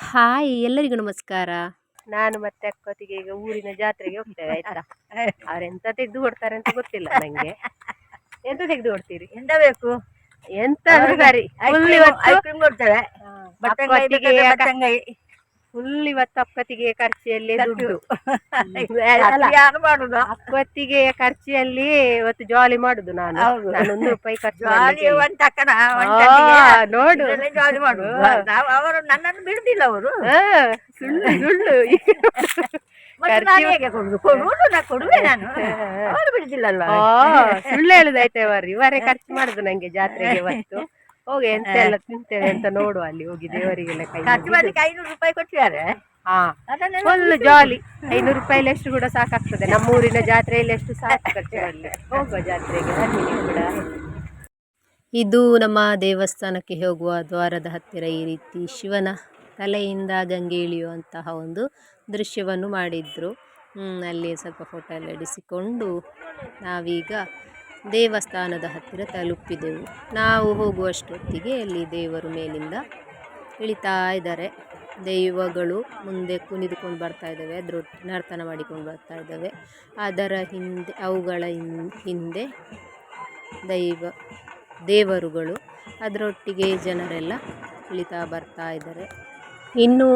Hi ಎಲ್ಲರಿಗೂ ನಮಸ್ಕಾರ. ನಾನು ಮತ್ತೆ ಅಕ್ಕೊತ್ತಿಗೆ ಈಗ ಊರಿನ ಜಾತ್ರೆಗೆ ಹೋಗ್ತೇವೆ ಆಯ್ತಾ. ಅವ್ರೆಂತ ತೆಗೆದು ಕೊಡ್ತಾರೆ ಅಂತ ಗೊತ್ತಿಲ್ಲ ನಂಗೆ. ಎಂತ ತೆಗೆದು ಕೊಡ್ತೀರಿ? ಎಂತ ಬೇಕು? ಎಂತ ಸರಿ ಫುಲ್ ಐಸ್ಕ್ರೀಮ್ ಕೊಡ್ತೇವೆ. ಇವತ್ತು ಅಕ್ಕತ್ತಿಗೆ ಖರ್ಚಿಯಲ್ಲಿ ದುಡ್ಡು. ಯಾರು ಮಾಡುದು? ಅಕ್ಕತ್ತಿಗೆ ಖರ್ಚಿಯಲ್ಲಿ ಇವತ್ತು ಜಾಲಿ ಮಾಡುದು ನಾನು. ನಾನು 1 ರೂಪಾಯಿ ಖರ್ಚು ನೋಡು ಜಾಲಿ ಮಾಡುದು. ಅವರು ನನ್ನನ್ನು ಬಿಡುದಿಲ್ಲ ಅವರು. ಸುಳ್ಳು ಸುಳ್ಳು ಕೊಡುವೆ ನಾನು. ಅವರು ಬಿಡುದಿಲ್ಲಲ್ವಾ? ಸುಳ್ಳು ಹೇಳುದಾಯ್ತೆ ಇವರೇ ಖರ್ಚು ಮಾಡುದು ನಂಗೆ ಜಾತ್ರೆಗೆ ಇವತ್ತು. ಹೋಗಿ ಎಂತ ಎಲ್ಲ ತಿಂತೇವೆ ಅಂತ ನೋಡುವ ಅಲ್ಲಿ ಹೋಗಿ ದೇವರಿಗೆಲ್ಲ ಖರ್ಚು ಮಾಡ್ಲಿಕ್ಕೆ 500 ರೂಪಾಯಿ ಕೊಟ್ಟಿದ್ದಾರೆ. Full jolly. 500 ರೂಪಾಯಿಲಿ ಎಷ್ಟು ಕೂಡ ಸಾಕಾಗ್ತದೆ. ನಮ್ಮೂರಿನ ಜಾತ್ರೆಯಲ್ಲಿ ಎಷ್ಟು ಸಾಕು ಖರ್ಚು ಮಾಡ್ಲಿ. ಹೋಗುವ ಜಾತ್ರೆಗೆ ಬನ್ನಿ ನೀವು ಕೂಡ. ಇದು ನಮ್ಮ ದೇವಸ್ಥಾನಕ್ಕೆ ಹೋಗುವ ದ್ವಾರದ ಹತ್ತಿರ ಈ ರೀತಿ ಶಿವನ ತಲೆಯಿಂದ ಗಂಗೆ ಇಳಿಯುವಂತಹ ಒಂದು ದೃಶ್ಯವನ್ನು ಮಾಡಿದ್ರು. ಅಲ್ಲಿ ಸ್ವಲ್ಪ ಫೋಟೋ ಎಲ್ಲ ಇಡಿಸಿಕೊಂಡು ನಾವೀಗ ದೇವಸ್ಥಾನದ ಹತ್ತಿರ ತಲುಪಿದೆವು. ನಾವು ಹೋಗುವಷ್ಟೊತ್ತಿಗೆ ಅಲ್ಲಿ ದೇವರು ಮೇಲಿಂದ ಇಳಿತಾ ಇದ್ದಾರೆ. ದೈವಗಳು ಮುಂದೆ ಕುಣಿದುಕೊಂಡು ಬರ್ತಾ ಇದ್ದಾವೆ, ಅದರೊಟ್ಟಿಗೆ ನರ್ತನ ಮಾಡಿಕೊಂಡು ಬರ್ತಾ ಇದ್ದಾವೆ. ಅದರ ಹಿಂದೆ ಅವುಗಳ ಹಿಂದೆ ದೇವರುಗಳು, ಅದರೊಟ್ಟಿಗೆ ಜನರೆಲ್ಲ ಇಳಿತಾ ಬರ್ತಾ ಇದ್ದಾರೆ. ಇನ್ನು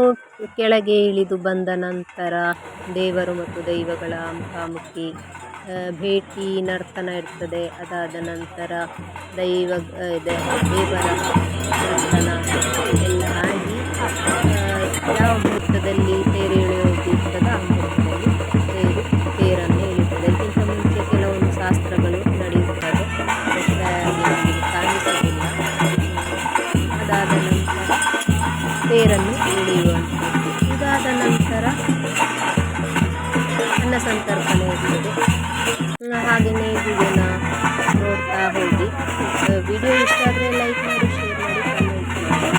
ಕೆಳಗೆ ಇಳಿದು ಬಂದ ನಂತರ ದೇವರು ಮತ್ತು ದೈವಗಳ ಮುಖಾಮುಖಿ ಭೇಟಿ ನರ್ತನ ಇರ್ತದೆ. ಅದಾದ ನಂತರ ದೇವರ ನರ್ತನ ಎಲ್ಲ ಆಗಿ ಯಾವ ಮುಹೂರ್ತದಲ್ಲಿ ತೇರು ಎಳೆಯೋದಿರ್ತದೆ ಆ ಮುಹೂರ್ತದಲ್ಲಿ ತೇರನ್ನು ಎಳೆಯುತ್ತದೆ. ಅದಕ್ಕಿಂತ ಮುಂಚೆ ಕೆಲವೊಂದು ಶಾಸ್ತ್ರಗಳು ನಡೆಯುತ್ತದೆ, ಕಾಣಿಸುವುದಿಲ್ಲ. ಅದಾದ ನಂತರ ತೇರನ್ನು ಎಳೆಯುವಂಥದ್ದು. ಇದಾದ ನಂತರ ಅನ್ನ ಸಂತರ್ಪಣೆ ಇರ್ತದೆ. ಹಾಗೆಯೇ ವಿಡಿಯೋನ ನೋಡ್ತಾ ಹೋಗಿ. ವಿಡಿಯೋ ಇಷ್ಟ ಆದರೆ ಲೈಕ್ ಮಾಡಿ, ಶೇರ್ ಮಾಡಿ, ಕಮೆಂಟ್ ಮಾಡಿ.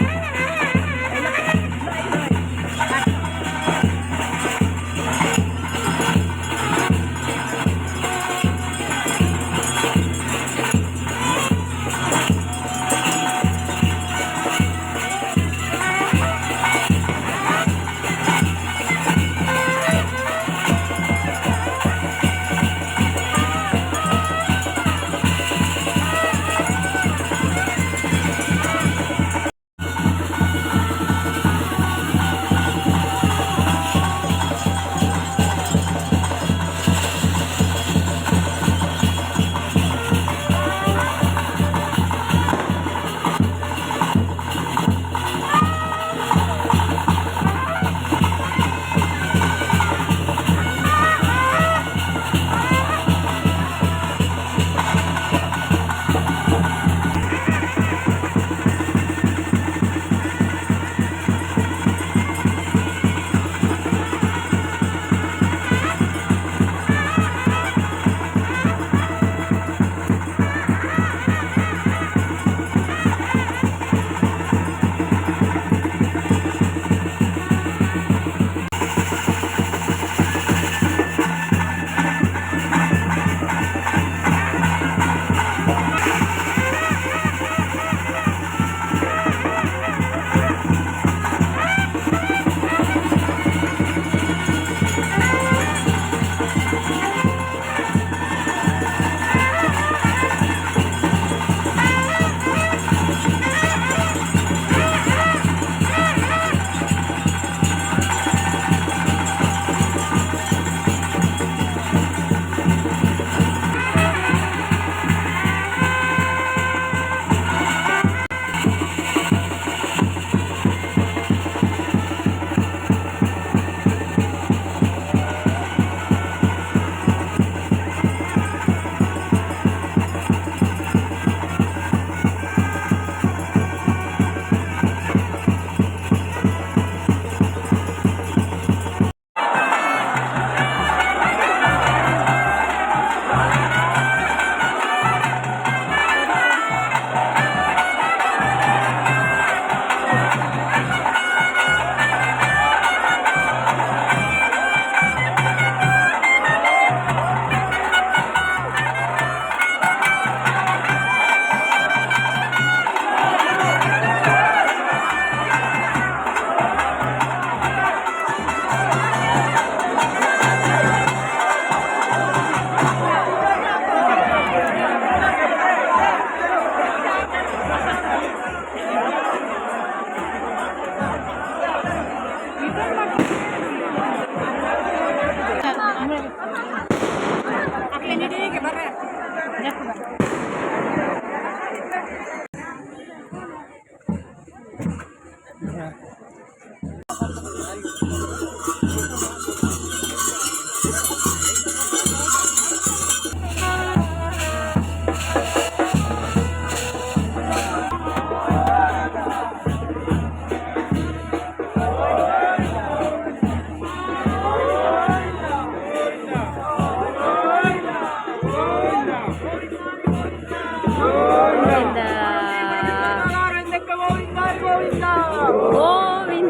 ಗೋವಿಂದ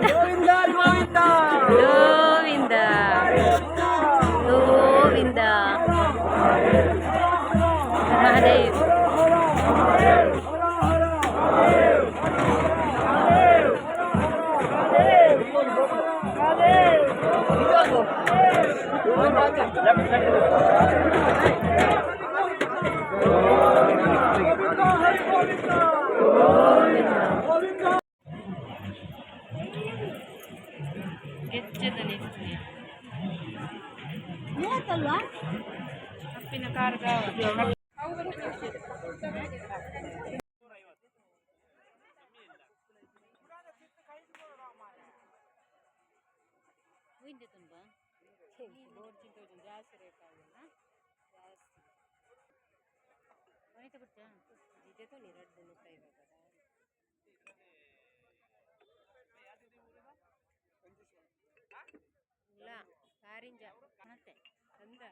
ಗೋವಿಂದ ಗೋವಿಂದ ಮಹಾದೇವ್. ಅಪ್ಪಿನ ಕಾರ್ಗ ಕಾರಿಂಜ ಮತ್ತೆ ಅಂದ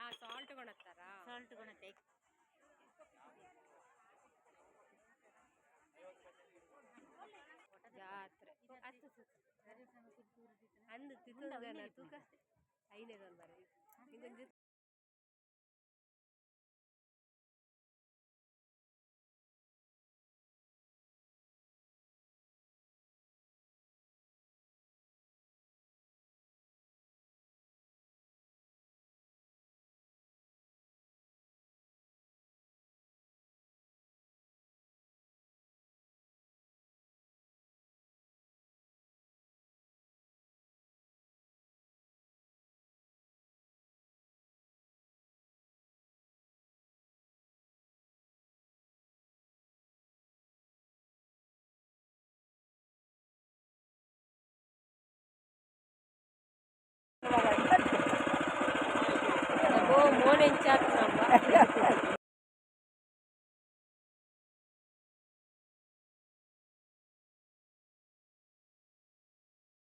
ಆ ಸಾಲ್ಟ್ ಕೊಣತ್ತಾರ ಸಾಲ್ಟ್ ಕೊಣತ್ತೆ ಜಾತ್ರೆ ಅಂದು ತಿಂದ ತೂಕ ಐನೇದೊಂದು ಬರ ಹಿಂಗೊಂದು मोन